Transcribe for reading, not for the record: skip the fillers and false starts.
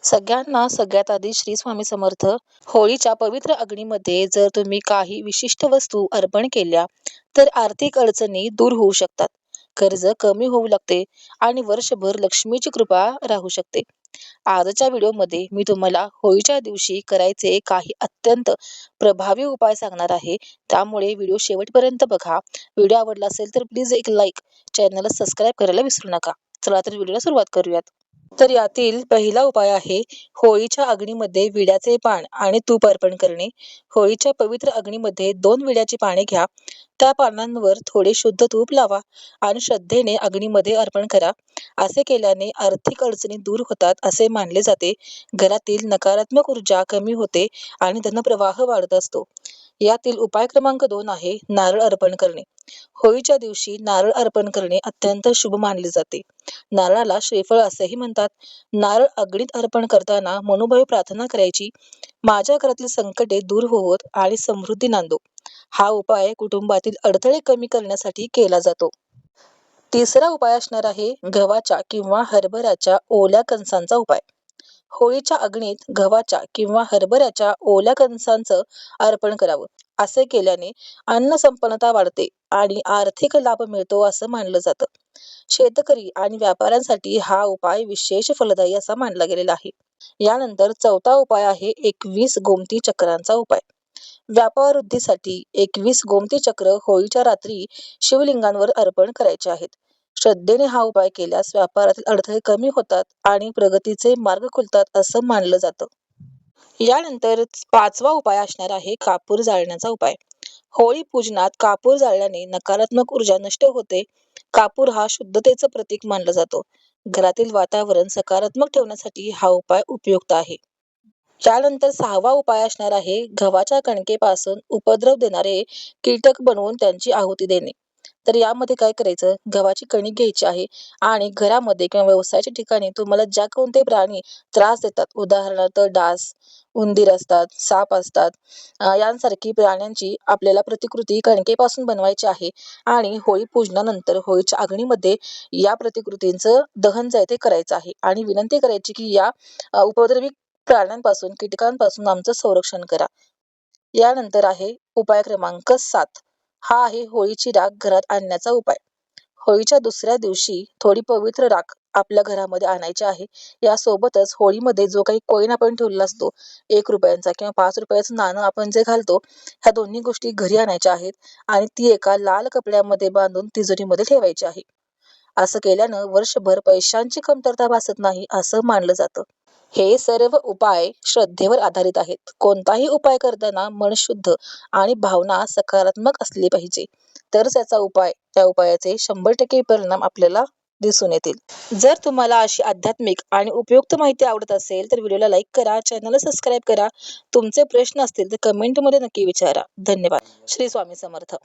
सगळ्यांना सगळ्यात आधी श्री स्वामी समर्थ. होळीच्या पवित्र अग्नीमध्ये जर तुम्ही काही विशिष्ट वस्तू अर्पण केल्या तर आर्थिक अडचणी दूर होऊ शकतात, कर्ज कमी होऊ लागते आणि वर्षभर लक्ष्मीची कृपा राहू शकते. आजच्या व्हिडिओमध्ये मी तुम्हाला होळीच्या दिवशी करायचे काही अत्यंत प्रभावी उपाय सांगणार आहे. त्यामुळे व्हिडिओ शेवटपर्यंत बघा. व्हिडिओ आवडला असेल तर प्लीज एक लाईक, चॅनलला सबस्क्राईब करायला विसरू नका. चला तर व्हिडिओला सुरुवात करूयात. तर यातील पहिला उपाय आहे होळीच्या अग्नीमध्ये विड्याचे पान आणि तूप अर्पण करणे. होळीच्या पवित्र अग्नीमध्ये 2 विड्याची पाने घ्या. त्या पानांवर थोडे शुद्ध तूप लावा आणि श्रद्धेने अग्नीमध्ये अर्पण करा. असे केल्याने आर्थिक अडचणी दूर होतात असे मानले जाते. घरातील नकारात्मक ऊर्जा कमी होते आणि धनप्रवाह वाढत असतो. यातील उपाय क्रमांक 2 आहे नारळ अर्पण करणे. होळीच्या दिवशी नारळ अर्पण करणे अत्यंत शुभ मानले जाते. नारळाला श्रीफळ असेही म्हणतात. नारळ अग्नीत अर्पण करताना मनोभावे प्रार्थना करायची, माझ्या घरातील संकटे दूर होवोत आणि समृद्धी नांदो. हा उपाय कुटुंबातील अडथळे कमी करण्यासाठी केला जातो. तिसरा उपाय असणार आहे गव्हाच्या किंवा हरभऱ्याच्या ओल्या कणसांचा उपाय. होळीच्या अग्नीत गव्हाच्या किंवा हरभऱ्याच्या ओल्या कणसांचं अर्पण करावं. असे केल्याने अन्न संपन्नता वाढते आणि आर्थिक लाभ मिळतो असं मानलं जातं. शेतकरी आणि व्यापाऱ्यांसाठी हा उपाय विशेष फलदायी असा मानला गेलेला आहे. यानंतर चौथा उपाय आहे 21 गोमती चक्रांचा उपाय. व्यापार वृद्धीसाठी 21 गोमती चक्र होळीच्या रात्री शिवलिंगांवर अर्पण करायचे आहेत. श्रद्धेने हा उपाय केल्यास व्यापारातील अडथळे कमी होतात आणि प्रगतीचे मार्ग खुलतात असं मानलं जातं. यानंतर पाचवा उपाय असणार आहे कापूर जाळण्याचा उपाय. होळी पूजनात कापूर जाळल्याने नकारात्मक ऊर्जा नष्ट होते. कापूर हा शुद्धतेचं प्रतीक मानला जातो. घरातील वातावरण सकारात्मक ठेवण्यासाठी हा उपाय उपयुक्त आहे. त्यानंतर सहावा उपाय असणार आहे गव्हाच्या कणकेपासून उपद्रव देणारे कीटक बनवून त्यांची आहुती देणे. तर यामध्ये काय करायचं, गव्हाची कणिक घ्यायची आहे आणि घरामध्ये किंवा व्यवसायाच्या ठिकाणी तुम्हाला ज्या कोणते प्राणी त्रास देतात, उदाहरणार्थ डास, उंदीर असतात, साप असतात, यांसारखी प्राण्यांची आपल्याला प्रतिकृती कणकेपासून बनवायची आहे आणि होळी पूजनानंतर होळीच्या अग्नीमध्ये या प्रतिकृतींचं दहन जे आहे ते करायचं आहे आणि विनंती करायची की या उपद्रवी प्राण्यांपासून, कीटकांपासून आमचं संरक्षण करा. यानंतर आहे उपाय क्रमांक 7. हा आहे होळीची राख घरात आणण्याचा उपाय. होळीच्या दुसऱ्या दिवशी थोडी पवित्र राख आपल्या घरामध्ये आणायची आहे. यासोबतच होळीमध्ये जो काही कॉईन आपण ठेवलेला असतो, 1 रुपयांचा किंवा 5 रुपयाचं नाणं आपण जे घालतो, ह्या दोन्ही गोष्टी घरी आणायच्या आहेत आणि ती एका लाल कपड्यामध्ये बांधून तिजोरीमध्ये ठेवायची आहे. असं केल्यानं वर्षभर पैशांची कमतरता भासत नाही असं मानलं जातं. हे सर्व उपाय श्रद्धेवर आधारित आहेत. कोणताही उपाय करताना मन शुद्ध आणि भावना सकारात्मक असली पाहिजे, तर त्या उपायाचे 100% परिणाम आपल्याला दिसून येतील. जर तुम्हाला अशी आध्यात्मिक आणि उपयुक्त माहिती आवडत असेल तर व्हिडिओला लाईक करा, चॅनलला सबस्क्राईब करा. तुमचे प्रश्न असतील तर कमेंटमध्ये नक्की विचारा. धन्यवाद. श्री स्वामी समर्थ.